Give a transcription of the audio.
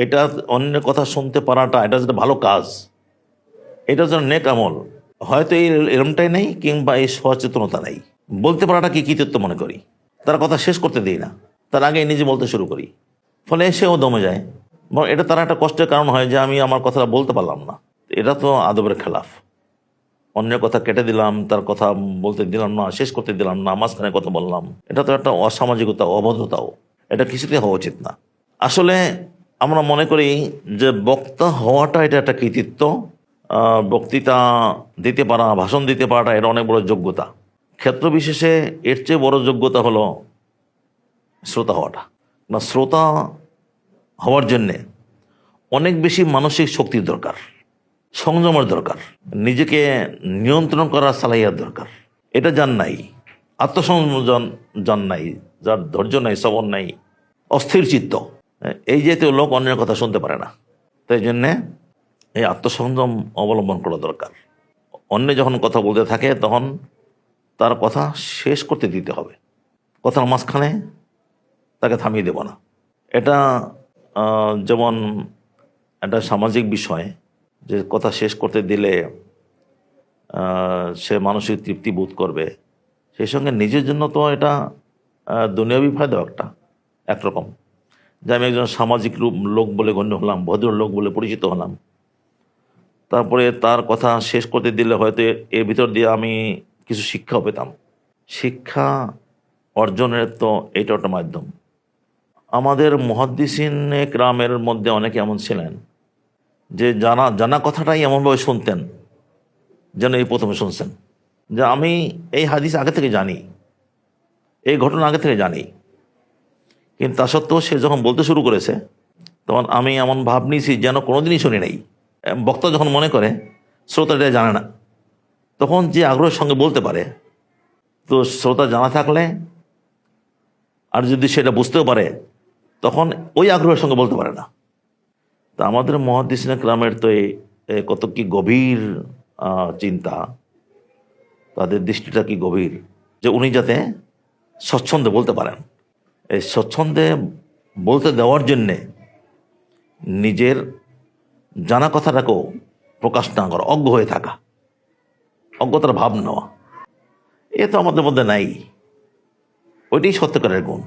এটা অন্যের কথা শুনতে পারাটা এটা যেটা ভালো কাজ, এটা যেন নেক আমল। হয়তো এই এরমটাই নেই, কিংবা এই সচেতনতা নেই। বলতে পারাটা কি কৃতিত্ব মনে করি, তার কথা শেষ করতে দিই না, তার আগে নিজে বলতে শুরু করি, ফলে সেও দমে যায়। এবং এটা তার একটা কষ্টের কারণ হয় যে আমি আমার কথাটা বলতে পারলাম না। এটা তো আদবের খেলাফ। অন্যের কথা কেটে দিলাম, তার কথা বলতে দিলাম না, শেষ করতে দিলাম না, মাঝখানে কথা বললাম, এটা তো একটা অসামাজিকতা, অভদ্রতাও। এটা কিছুতে হওয়া উচিত না। আসলে আমরা মনে করি যে বক্তা হওয়াটা এটা একটা কৃতিত্ব। বক্তৃতা দিতে পারা, ভাষণ দিতে পারাটা এটা অনেক বড় যোগ্যতা। ক্ষেত্র বিশেষে এর চেয়ে বড় যোগ্যতা হলো শ্রোতা হওয়াটা। না, শ্রোতা হওয়ার জন্যে অনেক বেশি মানসিক শক্তির দরকার, সংযমের দরকার, নিজেকে নিয়ন্ত্রণ করার সালাহিয়াত দরকার। এটা যার নাই, আত্মসংযম যার নাই, যার ধৈর্য নাই, সবর নাই, অস্থির চিত্ত, এই জাতীয় লোক অন্যের কথা শুনতে পারে না। তাই জন্যে এই আত্মসংযম অবলম্বন করা দরকার। অন্য যখন কথা বলতে থাকে তখন তার কথা শেষ করতে দিতে হবে, কথার মাঝখানে তাকে থামিয়ে দেব না। এটা যেমন একটা সামাজিক বিষয়, যে কথা শেষ করতে দিলে সে মানসিক তৃপ্তি বোধ করবে, সেই সঙ্গে নিজের জন্য তো এটা দুনিয়াবি ফায়দা একরকম, যে আমি একজন সামাজিক লোক বলে গণ্য হলাম, ভদ্রলোক বলে পরিচিত হলাম। তারপরে তার কথা শেষ করতে দিলে হয়তো এর ভিতর দিয়ে আমি কিছু শিক্ষাও পেতাম। শিক্ষা অর্জনের তো এটা একটা মাধ্যম। আমাদের মুহাদ্দিসিনে কেরামের মধ্যে অনেকে এমন ছিলেন যে জানা কথাটাই এমনভাবে শুনতেন যেন এই প্রথমে শুনছেন, যে আমি এই হাদিস আগে থেকে জানি, এই ঘটনা আগে থেকে জানি, কিন্তু তা সত্ত্বেও সে যখন বলতে শুরু করেছে তখন আমি এমন ভাব নিয়েছি যেন কোনোদিনই শুনি নাই। বক্তা যখন মনে করে শ্রোতা এটা জানে না, তখন যে আগ্রহের সঙ্গে বলতে পারে, তো শ্রোতা জানা থাকলে আর যদি সেটা বুঝতেও পারে, তখন ওই আগ্রহের সঙ্গে বলতে পারে না। তা আমাদের মুহাদ্দিসিনে কেরামের তো কত কি গভীর চিন্তা, তাদের দৃষ্টিটা কি গভীর, যে উনি যাতে স্বচ্ছন্দে বলতে পারেন। এই স্বচ্ছন্দে বলতে দেওয়ার জন্যে নিজের জানা কথাটাকেও প্রকাশ না করা, অজ্ঞ হয়ে থাকা, অজ্ঞতার ভাব নেওয়া, এ তো আমাদের মধ্যে নাই। ওইটাই সত্যকারের গুণ।